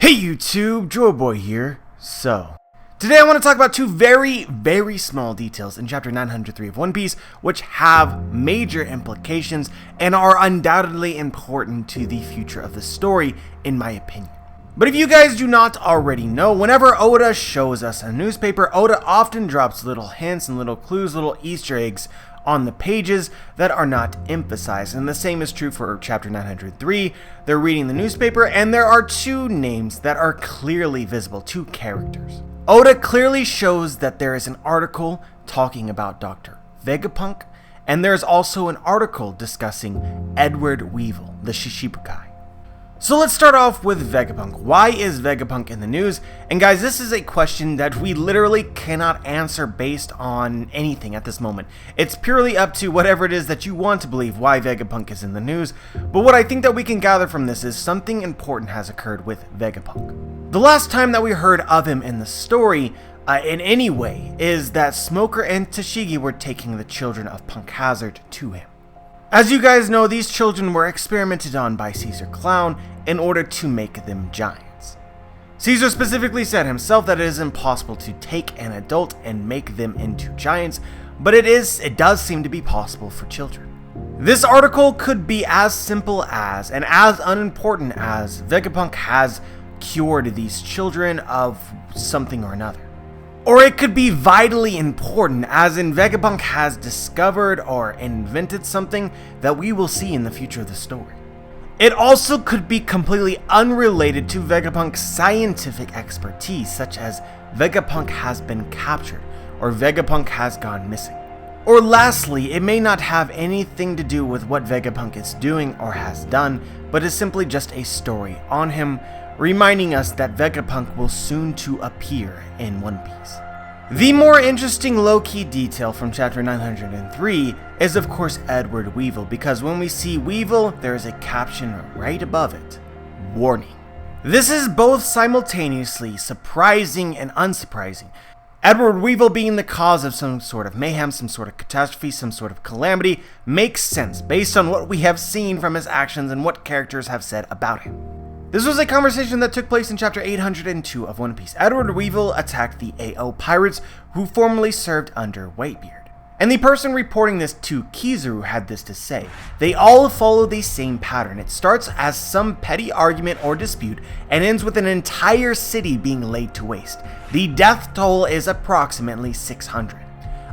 Hey YouTube, Joeboy here. So, today I want to talk about two very small details in chapter 903 of One Piece, which have major implications and are undoubtedly important to the future of the story, in my opinion. But if you guys do not already know, whenever Oda shows us a newspaper, Oda often drops little hints and little clues, little Easter eggs on the pages that are not emphasized, and the same is true for chapter 903. They're reading the newspaper and there are two names that are clearly visible, two characters. Oda clearly shows that there is an article talking about Dr. Vegapunk, and there's also an article discussing Edward Weevil, the Shichibukai. So let's start off with Vegapunk. Why is Vegapunk in the news? And guys, this is a question that we literally cannot answer based on anything at this moment. It's purely up to whatever it is that you want to believe why Vegapunk is in the news. But what I think that we can gather from this is something important has occurred with Vegapunk. The last time that we heard of him in the story, in any way, is that Smoker and Tashigi were taking the children of Punk Hazard to him. As you guys know, these children were experimented on by Caesar Clown in order to make them giants. Caesar specifically said himself that it is impossible to take an adult and make them into giants, but it does seem to be possible for children. This article could be as simple as, and as unimportant as, Vegapunk has cured these children of something or another. Or it could be vitally important, as in Vegapunk has discovered or invented something that we will see in the future of the story. It also could be completely unrelated to Vegapunk's scientific expertise, such as Vegapunk has been captured, or Vegapunk has gone missing. Or lastly, it may not have anything to do with what Vegapunk is doing or has done, but is simply just a story on him, reminding us that Vegapunk will soon to appear in One Piece. The more interesting low-key detail from chapter 903 is of course Edward Weevil, because when we see Weevil, there is a caption right above it, warning. This is both simultaneously surprising and unsurprising. Edward Weevil being the cause of some sort of mayhem, some sort of catastrophe, some sort of calamity makes sense based on what we have seen from his actions and what characters have said about him. This was a conversation that took place in chapter 802 of One Piece. Edward Weevil attacked the AO pirates who formerly served under Whitebeard. And the person reporting this to Kizaru had this to say: they all follow the same pattern. It starts as some petty argument or dispute and ends with an entire city being laid to waste. The death toll is approximately 600.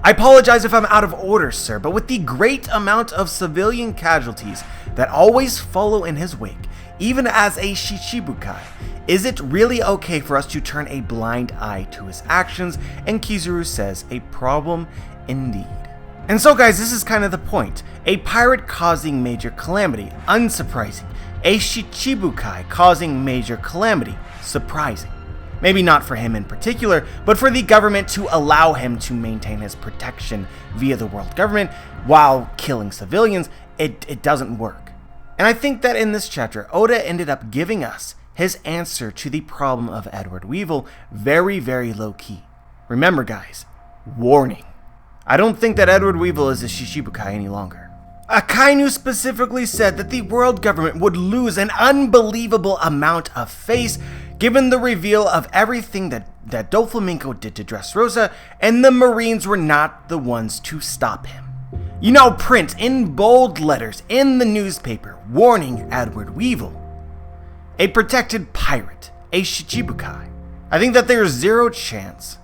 I apologize if I'm out of order, sir, but with the great amount of civilian casualties that always follow in his wake, even as a Shichibukai, is it really okay for us to turn a blind eye to his actions? And Kizaru says, a problem indeed. And so guys, this is kind of the point. A pirate causing major calamity, unsurprising. A Shichibukai causing major calamity, surprising. Maybe not for him in particular, but for the government to allow him to maintain his protection via the world government while killing civilians, it doesn't work. And I think that in this chapter, Oda ended up giving us his answer to the problem of Edward Weevil very low-key. Remember guys, warning. I don't think that Edward Weevil is a Shichibukai any longer. Akainu specifically said that the world government would lose an unbelievable amount of face given the reveal of everything that Doflamingo did to Dressrosa, and the Marines were not the ones to stop him. You now print in bold letters in the newspaper, warning Edward Weevil, a protected pirate, a Shichibukai. I think that there's zero chance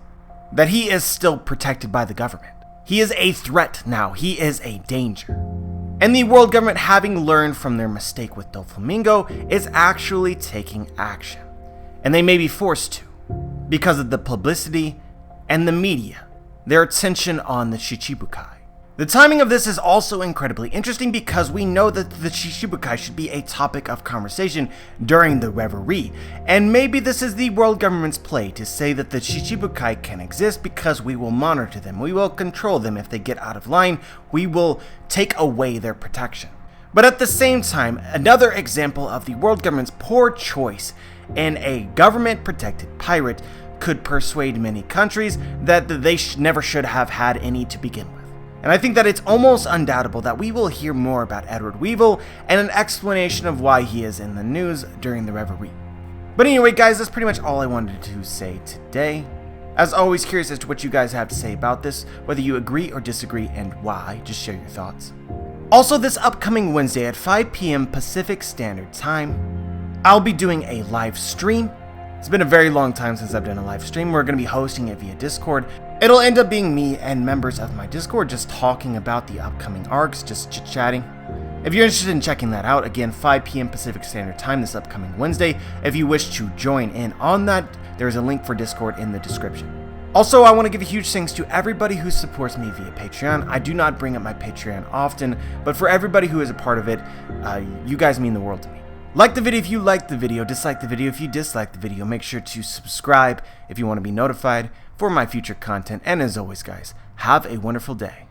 that he is still protected by the government. He is a threat now, he is a danger. And the world government, having learned from their mistake with Doflamingo, is actually taking action. And they may be forced to, because of the publicity and the media, their attention on the Shichibukai. The timing of this is also incredibly interesting because we know that the Shichibukai should be a topic of conversation during the Reverie, and maybe this is the world government's play to say that the Shichibukai can exist because we will monitor them, we will control them. If they get out of line, we will take away their protection. But at the same time, another example of the world government's poor choice in a government-protected pirate could persuade many countries that they never should have had any to begin with. And I think that it's almost undoubtable that we will hear more about Edward Weevil and an explanation of why he is in the news during the Reverie. But anyway, guys, that's pretty much all I wanted to say today. As always, curious as to what you guys have to say about this, whether you agree or disagree and why. Just share your thoughts. Also, this upcoming Wednesday at 5 p.m. Pacific Standard Time, I'll be doing a live stream. It's been a very long time since I've done a live stream. We're going to be hosting it via Discord. It'll end up being me and members of my Discord just talking about the upcoming arcs, just chit-chatting. If you're interested in checking that out, again, 5 p.m. Pacific Standard Time this upcoming Wednesday. If you wish to join in on that, there is a link for Discord in the description. Also, I want to give a huge thanks to everybody who supports me via Patreon. I do not bring up my Patreon often, but for everybody who is a part of it, you guys mean the world to me. Like the video if you liked the video, dislike the video if you disliked the video. Make sure to subscribe if you want to be notified for my future content. And as always, guys, have a wonderful day.